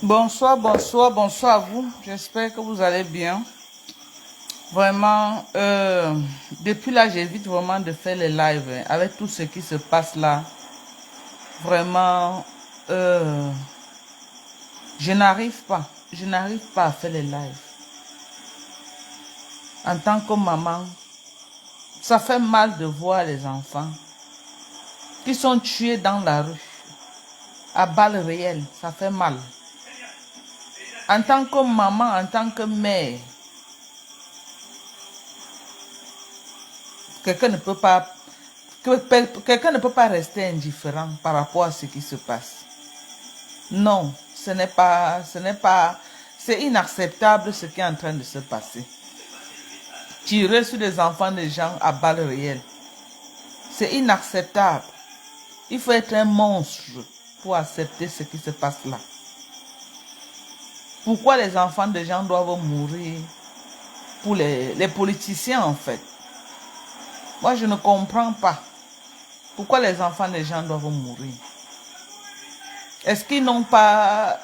Bonsoir, bonsoir, bonsoir à vous. J'espère que vous allez bien. Vraiment, depuis là, j'évite vraiment de faire les lives. Hein. Avec tout ce qui se passe là, vraiment, je n'arrive pas. Je n'arrive pas à faire les lives. En tant que maman, ça fait mal de voir les enfants qui sont tués dans la rue, à balles réelles. Ça fait mal. En tant que maman, en tant que mère, quelqu'un ne peut pas rester indifférent par rapport à ce qui se passe. Non, c'est inacceptable ce qui est en train de se passer. Tirer sur des enfants des gens à balles réelles, c'est inacceptable. Il faut être un monstre pour accepter ce qui se passe là. Pourquoi les enfants des gens doivent mourir pour les politiciens en fait? Moi, je ne comprends pas. Pourquoi les enfants des gens doivent mourir? Est-ce qu'ils n'ont pas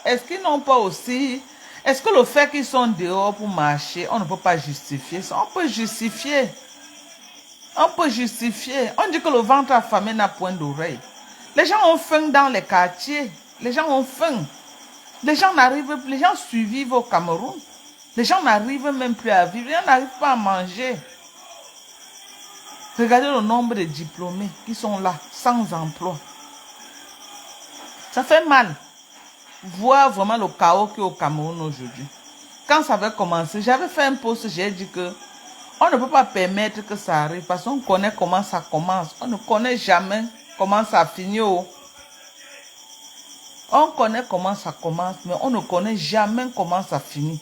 aussi... Est-ce que le fait qu'ils sont dehors pour marcher, on ne peut pas justifier ça? On peut justifier. On peut justifier. On dit que le ventre affamé n'a point d'oreille. Les gens ont faim dans les quartiers. Les gens ont faim. Les gens survivent au Cameroun. Les gens n'arrivent même plus à vivre. Les gens n'arrivent pas à manger. Regardez le nombre de diplômés qui sont là, sans emploi. Ça fait mal. Voir vraiment le chaos qui est au Cameroun aujourd'hui. Quand ça avait commencé, j'avais fait un post, j'ai dit que on ne peut pas permettre que ça arrive parce qu'on connaît comment ça commence. On ne connaît jamais comment ça finit. On connaît comment ça commence, mais on ne connaît jamais comment ça finit.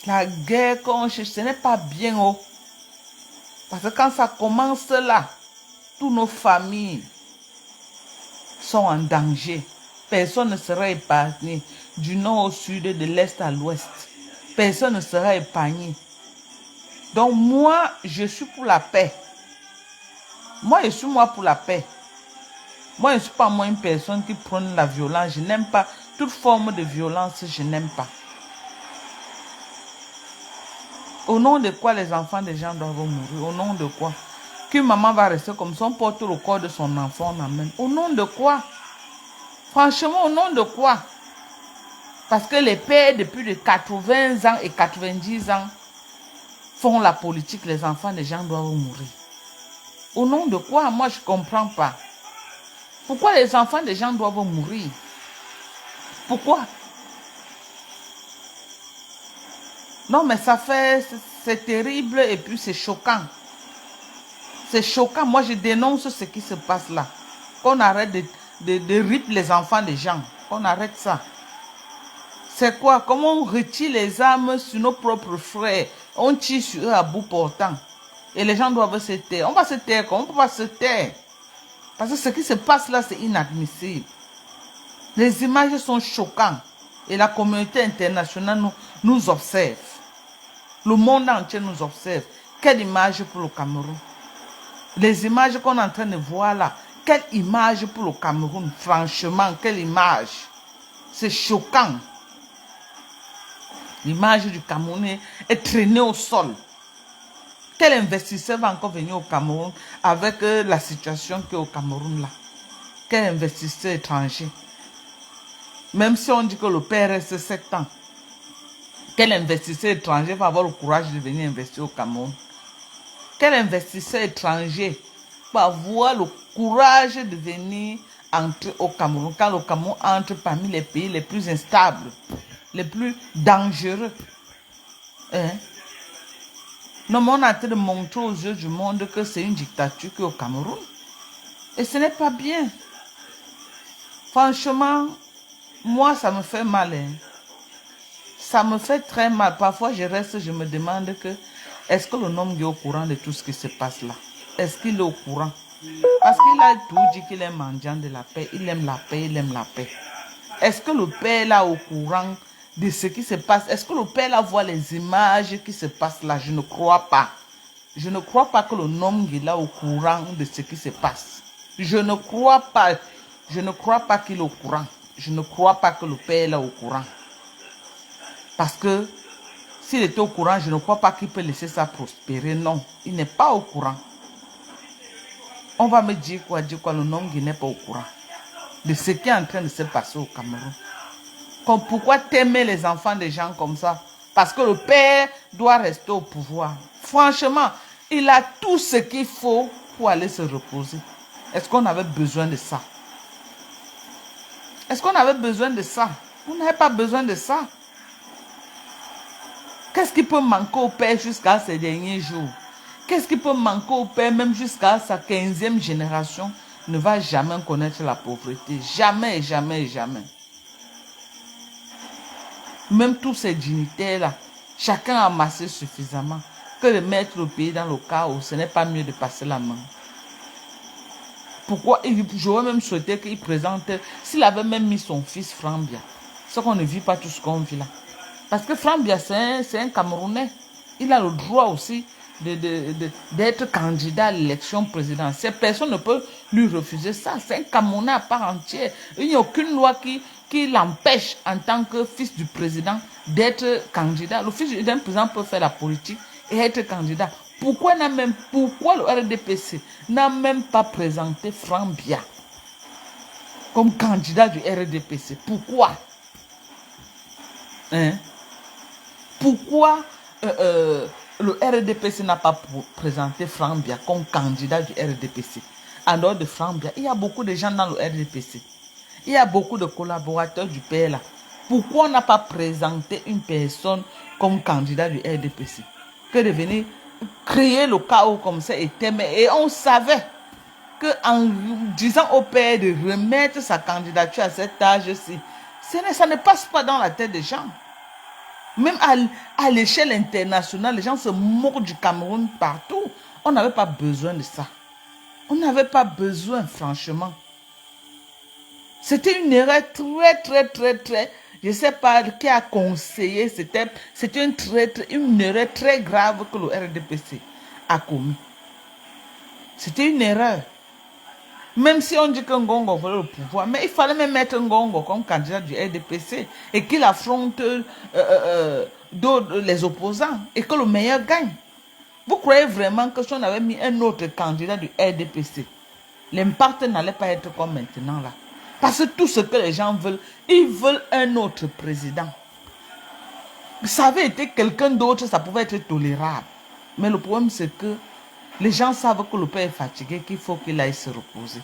La guerre qu'on cherche, ce n'est pas bien. Parce que quand ça commence là, toutes nos familles sont en danger. Personne ne sera épargné. Du nord au sud, de l'est à l'ouest. Personne ne sera épargné. Donc moi, je suis pour la paix. Moi, je suis pour la paix. Moi, je ne suis pas une personne qui prône la violence. Je n'aime pas toute forme de violence. Je n'aime pas. Au nom de quoi les enfants des gens doivent mourir? Au nom de quoi? Qu'une maman va rester comme ça, on porte le corps de son enfant en main. Au nom de quoi? Franchement, au nom de quoi? Parce que les pères depuis de 80 ans et 90 ans font la politique, les enfants des gens doivent mourir. Au nom de quoi? Moi, je ne comprends pas. Pourquoi les enfants des gens doivent mourir? Pourquoi? Non, mais ça fait... C'est terrible et puis c'est choquant. C'est choquant. Moi, je dénonce ce qui se passe là. Qu'on arrête de rip les enfants des gens. Qu'on arrête ça. C'est quoi? Comment on retire les armes sur nos propres frères? On tire sur eux à bout portant. Et les gens doivent se taire. On va se taire. On ne peut pas se taire. Parce que ce qui se passe là, c'est inadmissible. Les images sont choquantes. Et la communauté internationale nous observe. Le monde entier nous observe. Quelle image pour le Cameroun? Les images qu'on est en train de voir là. Quelle image pour le Cameroun? Franchement, quelle image? C'est choquant. L'image du Cameroun est traînée au sol. Quel investisseur va encore venir au Cameroun avec la situation qui est au Cameroun là? Quel investisseur étranger? Même si on dit que le père reste 7 ans. Quel investisseur étranger va avoir le courage de venir investir au Cameroun? Quel investisseur étranger va avoir le courage de venir entrer au Cameroun quand le Cameroun entre parmi les pays les plus instables, les plus dangereux? Hein? Non, mais on a en train de montrer aux yeux du monde que c'est une dictature qui est au Cameroun. Et ce n'est pas bien. Franchement, moi, ça me fait mal. Hein. Ça me fait très mal. Parfois, je me demande que est-ce que le homme est au courant de tout ce qui se passe là? Est-ce qu'il est au courant? Parce qu'il a tout dit qu'il est mendiant de la paix. Il aime la paix, il aime la paix. Est-ce que le père là est au courant de ce qui se passe? Est-ce que le père là voit les images qui se passent là? Je ne crois pas. Je ne crois pas que le homme est là au courant de ce qui se passe. Je ne crois pas. Je ne crois pas qu'il est au courant. je ne crois pas que le père est là au courant. Parce que s'il était au courant, je ne crois pas qu'il peut laisser ça prospérer. Non, il n'est pas au courant. On va me dire quoi, le nom qui n'est pas au courant de ce qui est en train de se passer au Cameroun. Comme pourquoi t'aimer les enfants des gens comme ça? Parce que le père doit rester au pouvoir. Franchement, il a tout ce qu'il faut pour aller se reposer. Est-ce qu'on avait besoin de ça? Est-ce qu'on avait besoin de ça? On n'avait pas besoin de ça. Qu'est-ce qui peut manquer au père jusqu'à ses derniers jours? Qu'est-ce qui peut manquer au père même jusqu'à sa 15e génération? Ne va jamais connaître la pauvreté. Jamais, jamais, jamais. Même tous ces dignitaires-là, chacun a amassé suffisamment que de mettre le pays dans le chaos. Ce n'est pas mieux de passer la main. Pourquoi? J'aurais même souhaité qu'il présente, s'il avait même mis son fils Frambia, ce qu'on ne vit pas tout ce qu'on vit là. Parce que Frambia, c'est un Camerounais. Il a le droit aussi d'être candidat à l'élection présidentielle. Personne ne peut lui refuser ça. C'est un Camerounais à part entière. Il n'y a aucune loi qui l'empêche en tant que fils du président d'être candidat. Le fils d'un président peut faire la politique et être candidat. Pourquoi le RDPC n'a même pas présenté Frambia comme candidat du RDPC? Pourquoi? Hein? Pourquoi le RDPC n'a pas présenté Frambia comme candidat du RDPC? En dehors de Frambia, il y a beaucoup de gens dans le RDPC. Il y a beaucoup de collaborateurs du PLA. Pourquoi on n'a pas présenté une personne comme candidat du RDPC? Que de venir créer le chaos comme ça et on savait qu'en disant au père de remettre sa candidature à cet âge-ci, ça ne passe pas dans la tête des gens. Même à l'échelle internationale, les gens se moquent du Cameroun partout. On n'avait pas besoin de ça. On n'avait pas besoin, franchement. C'était une erreur très, je ne sais pas qui a conseillé. C'était une erreur très grave que le RDPC a commis. C'était une erreur. Même si on dit que Ngongo veut le pouvoir, mais il fallait même mettre Ngongo comme candidat du RDPC et qu'il affronte les opposants et que le meilleur gagne. Vous croyez vraiment que si on avait mis un autre candidat du RDPC, l'impact n'allait pas être comme maintenant là? Parce que tout ce que les gens veulent, ils veulent un autre président. Ça avait été quelqu'un d'autre, ça pouvait être tolérable. Mais le problème c'est que les gens savent que le père est fatigué, qu'il faut qu'il aille se reposer.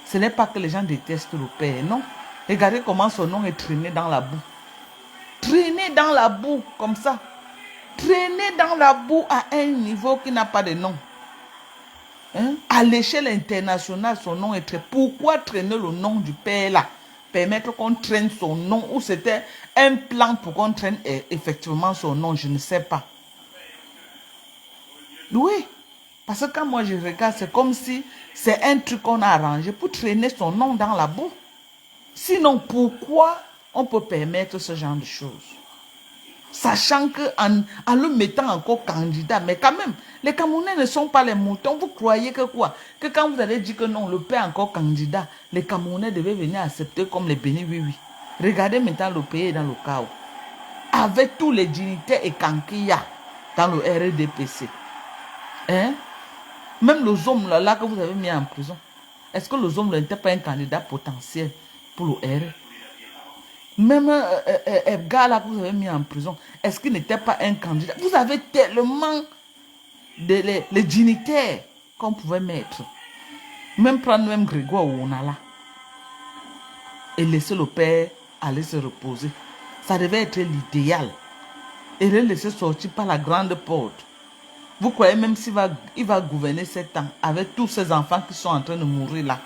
Ce n'est pas que les gens détestent le père, non. Regardez comment son nom est traîné dans la boue. Traîné dans la boue, comme ça. Traîné dans la boue à un niveau qui n'a pas de nom. Hein? À l'échelle internationale, son nom est traîné. Pourquoi traîner le nom du père là? Permettre qu'on traîne son nom, ou c'était un plan pour qu'on traîne effectivement son nom, je ne sais pas. Oui. Parce que quand moi je regarde, c'est comme si c'est un truc qu'on a arrangé pour traîner son nom dans la boue. Sinon, pourquoi on peut permettre ce genre de choses? Sachant qu'en le mettant encore candidat, mais quand même, les Camerounais ne sont pas les moutons. Vous croyez que quoi? Que quand vous allez dire que non, le père est encore candidat, les Camerounais devaient venir accepter comme les bénis, oui, oui. Regardez maintenant le pays est dans le chaos. Avec tous les dignitaires et qu'il y a dans le RDPC. Hein? Même le Zom là que vous avez mis en prison, est-ce que le Zom n'était pas un candidat potentiel pour le R? Même Edgar là que vous avez mis en prison, est-ce qu'il n'était pas un candidat? Vous avez tellement les dignitaires qu'on pouvait mettre. Même prendre même Grégoire Ouonala et laisser le père aller se reposer. Ça devait être l'idéal. Et le laisser sortir par la grande porte. Vous croyez même s'il va gouverner 7 ans avec tous ces enfants qui sont en train de mourir là?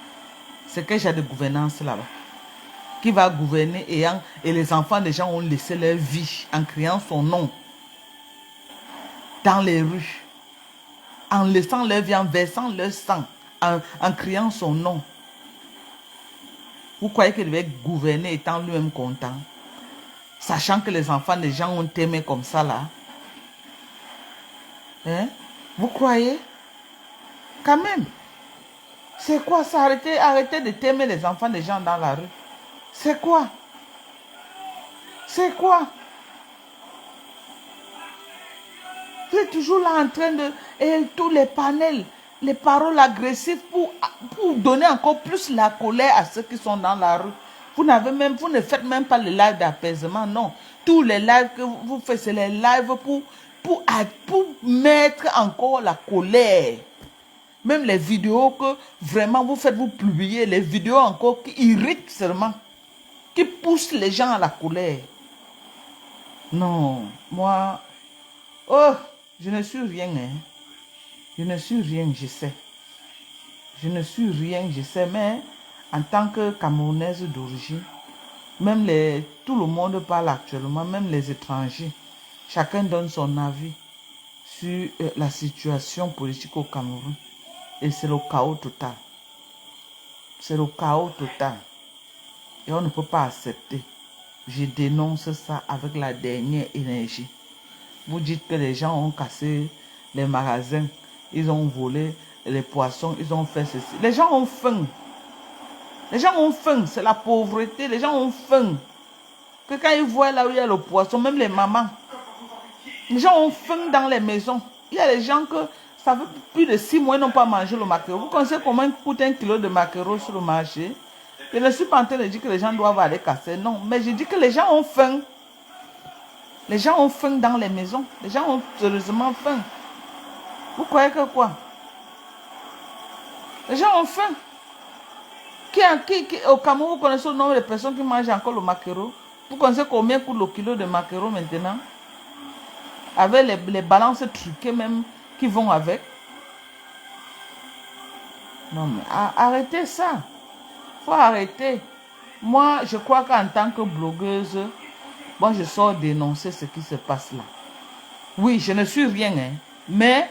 C'est quel genre de gouvernance là-bas? Qui va gouverner et les enfants des gens ont laissé leur vie en criant son nom dans les rues, en laissant leur vie, en versant leur sang, en criant son nom. Vous croyez qu'il devait gouverner étant lui-même content, sachant que les enfants des gens ont aimé comme ça là? Hein? Vous croyez? Quand même. C'est quoi ça? Arrêtez de t'aimer les enfants des gens dans la rue. C'est quoi? C'est quoi? Vous êtes toujours là en train de... Et tous les panels, les paroles agressives pour donner encore plus la colère à ceux qui sont dans la rue. Vous ne faites même pas les lives d'apaisement, non. Tous les lives que vous faites, c'est les lives pour mettre encore la colère. Même les vidéos que vraiment vous faites, vous publiez, les vidéos encore qui irritent seulement, qui poussent les gens à la colère. Non, moi, oh, je ne suis rien, hein. Je ne suis rien, je sais. Je ne suis rien, je sais, mais en tant que Camerounaise d'origine, même tout le monde parle actuellement, même les étrangers, chacun donne son avis sur la situation politique au Cameroun. Et c'est le chaos total. C'est le chaos total. Et on ne peut pas accepter. Je dénonce ça avec la dernière énergie. Vous dites que les gens ont cassé les magasins, ils ont volé les poissons, ils ont fait ceci. Les gens ont faim. Les gens ont faim, c'est la pauvreté. Les gens ont faim. Que quand ils voient là où il y a le poisson, même les mamans, les gens ont faim dans les maisons. Il y a des gens que ça fait plus de 6 mois ils n'ont pas mangé le maquereau. Vous connaissez comment coûte 1 kilo de maquereau sur le marché? Je ne suis pas en train de dire que les gens doivent aller casser, non. Mais je dis que les gens ont faim. Les gens ont faim dans les maisons. Les gens ont sérieusement faim. Vous croyez que quoi? Les gens ont faim. Au Cameroun, vous connaissez le nombre de personnes qui mangent encore le maquereau? Vous connaissez combien coûte le kilo de maquereau maintenant? Avec les balances truquées même qui vont avec. Non mais arrêtez ça. Faut arrêter. Moi, je crois qu'en tant que blogueuse, bon, je sors dénoncer ce qui se passe là. Oui, je ne suis rien, hein, mais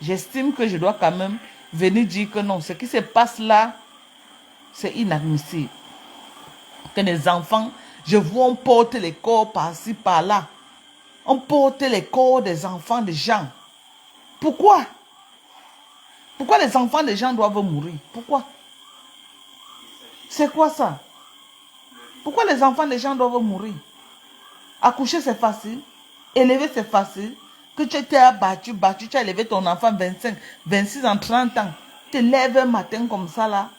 j'estime que je dois quand même venir dire que non, ce qui se passe là, c'est inadmissible. Que les enfants, je vois, on porte les corps par-ci, par-là. On porte les corps des enfants des gens. Pourquoi? Pourquoi les enfants des gens doivent mourir? Pourquoi? C'est quoi ça? Pourquoi les enfants des gens doivent mourir? Accoucher, c'est facile. Élever, c'est facile. Que tu t'es battu, tu as élevé ton enfant 25, 26 ans, 30 ans. Tu te lèves un matin comme ça là.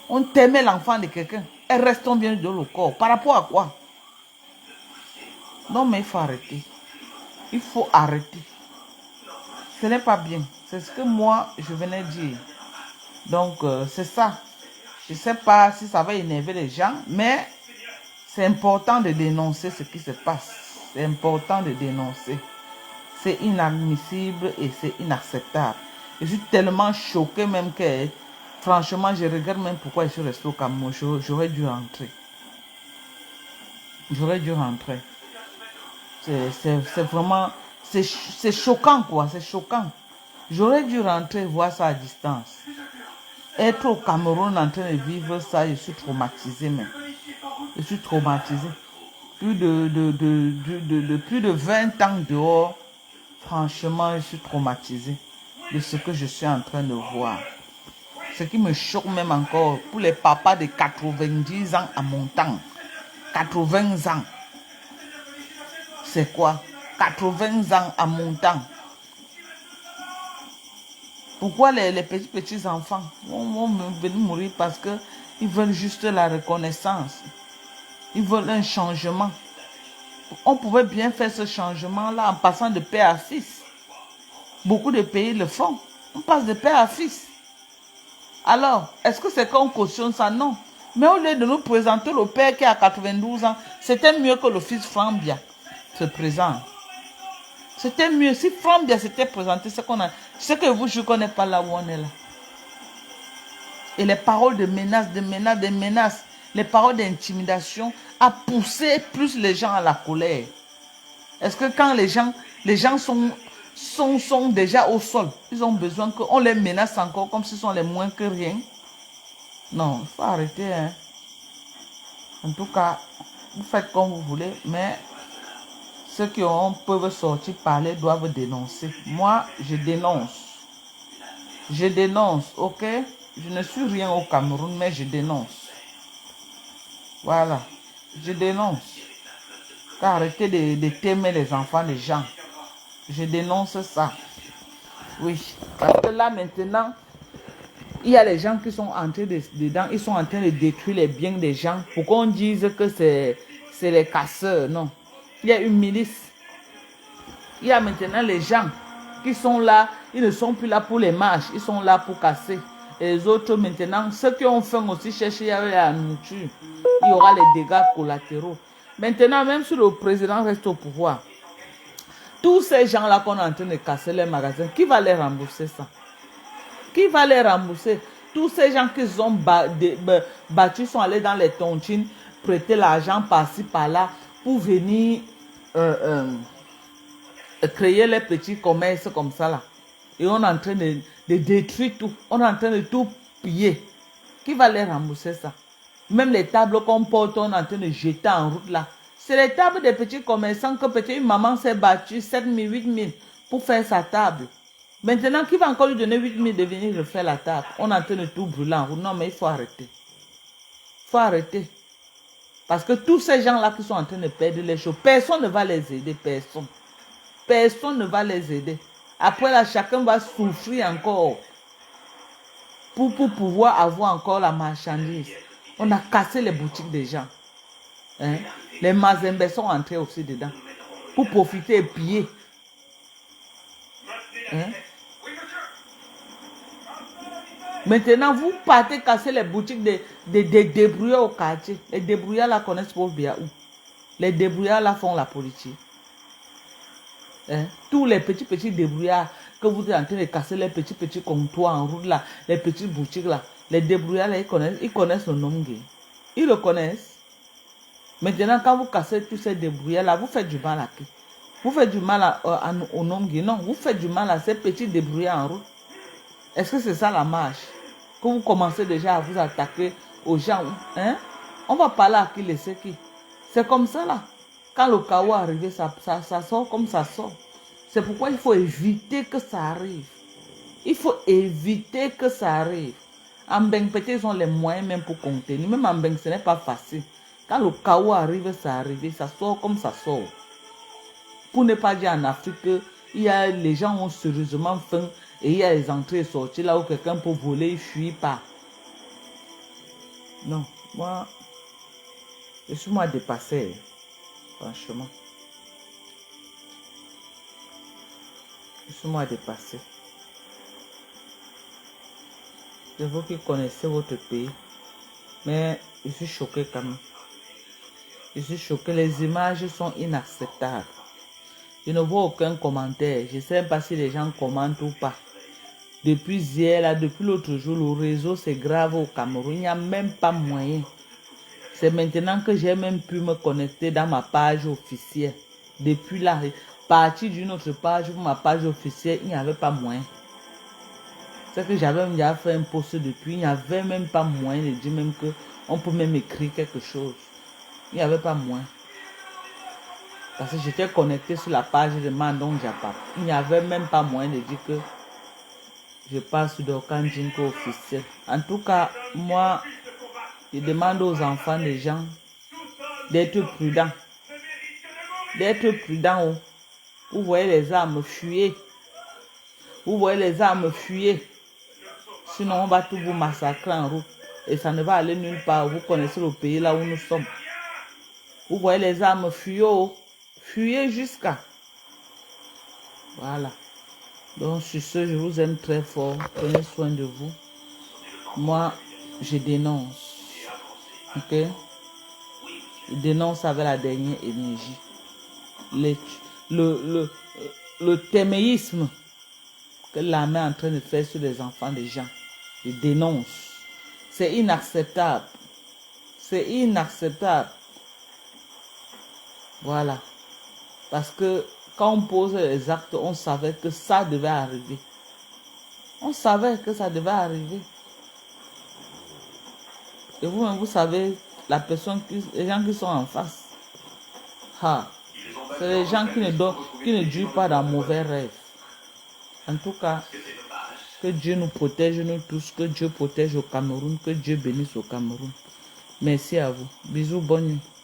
On t'aimait l'enfant de quelqu'un. Elle reste bien de le corps. Par rapport à quoi? Non, mais il faut arrêter. Il faut arrêter. Ce n'est pas bien. C'est ce que moi, je venais dire. Donc, c'est ça. Je ne sais pas si ça va énerver les gens, mais c'est important de dénoncer ce qui se passe. C'est important de dénoncer. C'est inadmissible et c'est inacceptable. Je suis tellement choquée même que, franchement, je regrette même pourquoi je suis restée au Cameroun. J'aurais dû rentrer. J'aurais dû rentrer. C'est vraiment... C'est choquant, quoi. C'est choquant. J'aurais dû rentrer et voir ça à distance. Être au Cameroun en train de vivre ça, je suis traumatisée même. Je suis traumatisée. Plus de 20 ans dehors, franchement, je suis traumatisée de ce que je suis en train de voir. Ce qui me choque même encore, pour les papas de 90 ans à mon temps. 80 ans. C'est quoi? 80 ans à mon temps. Pourquoi les petits enfants vont venir mourir parce qu'ils veulent juste la reconnaissance. Ils veulent un changement. On pouvait bien faire ce changement-là en passant de père à fils. Beaucoup de pays le font. On passe de père à fils. Alors, est-ce que c'est qu'on cautionne ça? Non. Mais au lieu de nous présenter le père qui a 92 ans, c'était mieux que le fils Frambia se présente. C'était mieux. Si Frambia s'était présenté, c'est que vous, je ne connais pas là où on est là. Et les paroles de menaces, les paroles d'intimidation a poussé plus les gens à la colère. Est-ce que quand les gens sont déjà au sol, ils ont besoin qu'on les menace encore comme s'ils sont les moins que rien? Non, il faut arrêter. Hein. En tout cas, vous faites comme vous voulez, mais ceux qui peuvent sortir parler doivent dénoncer. Moi, je dénonce. Je dénonce, ok? Je ne suis rien au Cameroun, mais je dénonce. Voilà. Je dénonce. Arrêtez de t'aimer les enfants des gens. Je dénonce ça. Oui. Parce que là, maintenant, il y a les gens qui sont entrés dedans. Ils sont en train de détruire les biens des gens. Pour qu'on dise que c'est les casseurs. Non. Il y a une milice. Il y a maintenant les gens qui sont là. Ils ne sont plus là pour les marches. Ils sont là pour casser. Et les autres maintenant, ceux qui ont faim aussi chercher la nourriture. Il y aura les dégâts collatéraux. Maintenant, même si le président reste au pouvoir, tous ces gens-là qu'on est en train de casser les magasins, qui va les rembourser ça? Qui va les rembourser? Tous ces gens qui sont battus sont allés dans les tontines, prêter l'argent par-ci, par-là, pour venir créer les petits commerces comme ça là. Et on est en train de détruire tout. On est en train de tout piller. Qui va les rembourser ça? Même les tables qu'on porte, on est en train de jeter en route là. C'est les tables des petits commerçants que peut-être une maman s'est battue 7 000, 8 000 pour faire sa table. Maintenant, qui va encore lui donner 8 000 de venir refaire la table? On est en train de tout brûler en route. Non, mais il faut arrêter. Il faut arrêter. Parce que tous ces gens-là qui sont en train de perdre les choses, personne ne va les aider. Personne. Personne ne va les aider. Après là, chacun va souffrir encore pour pouvoir avoir encore la marchandise. On a cassé les boutiques des gens. Hein? Les Mazembes sont entrés aussi dedans pour profiter et piller. Hein? Maintenant, vous partez casser les boutiques des débrouillards au quartier. Les débrouillards là connaissent pas bien où. Les débrouillards là font la politique. Hein? Tous les petits débrouillards que vous êtes en train de casser, les petits comptoirs en route là, les petites boutiques là, les débrouillards là, ils connaissent le nom gay. Ils le connaissent. Maintenant, quand vous cassez tous ces débrouillards là, vous faites du mal à qui? Vous faites du mal au nom gay? Non, vous faites du mal à ces petits débrouillards en route. Est-ce que c'est ça la marche? Que vous commencez déjà à vous attaquer aux gens. Hein? On va parler à qui laisser qui. C'est comme ça là. Quand le chaos est arrivé, ça sort comme ça sort. C'est pourquoi il faut éviter que ça arrive. Il faut éviter que ça arrive. En Beng, peut-être ils ont les moyens même pour contenir. Même en Beng, ce n'est pas facile. Quand le chaos arrive, ça arrive. Ça sort comme ça sort. Pour ne pas dire en Afrique que les gens ont sérieusement faim et il y a les entrées et sorties là où quelqu'un peut voler, il fuit pas. Non, moi, je suis moi dépassé. Franchement. Je suis moi dépassé. C'est vous qui connaissez votre pays. Mais je suis choqué quand même. Je suis choqué. Les images sont inacceptables. Je ne vois aucun commentaire. Je ne sais pas si les gens commentent ou pas. Depuis hier, là, depuis l'autre jour, le réseau c'est grave au Cameroun. Il n'y a même pas moyen. C'est maintenant que j'ai même pu me connecter dans ma page officielle. Depuis là, partir d'une autre page pour ma page officielle, il n'y avait pas moyen. C'est que j'avais déjà fait un post depuis. Il n'y avait même pas moyen de dire même que on peut même écrire quelque chose. Il n'y avait pas moyen. Parce que j'étais connecté sur la page de Mandong Japa. Il n'y avait même pas moyen de dire que je passe sur Dorkan Jinko officiel. En tout cas, moi, je demande aux enfants des gens d'être prudents. D'être prudents. Vous voyez les armes, fuyez. Vous voyez les armes, fuyez. Sinon, on va tout vous massacrer en route. Et ça ne va aller nulle part. Vous connaissez le pays là où nous sommes. Vous voyez les armes, fuyez. Fuyez jusqu'à. Voilà. Donc, sur ce, je vous aime très fort. Prenez soin de vous. Moi, je dénonce. Ok? Je dénonce avec la dernière énergie. Le téméisme que l'armée est en train de faire sur les enfants des gens. Je dénonce. C'est inacceptable. C'est inacceptable. Voilà. Parce que quand on pose les actes, on savait que ça devait arriver. On savait que ça devait arriver. Et vous-même, vous savez, les gens qui sont en face. C'est les gens qui ne durent pas dans mauvais rêves. En tout cas, Que Dieu nous protège, nous tous. Que Dieu protège au Cameroun. Que Dieu bénisse au Cameroun. Merci à vous. Bisous, bonne nuit.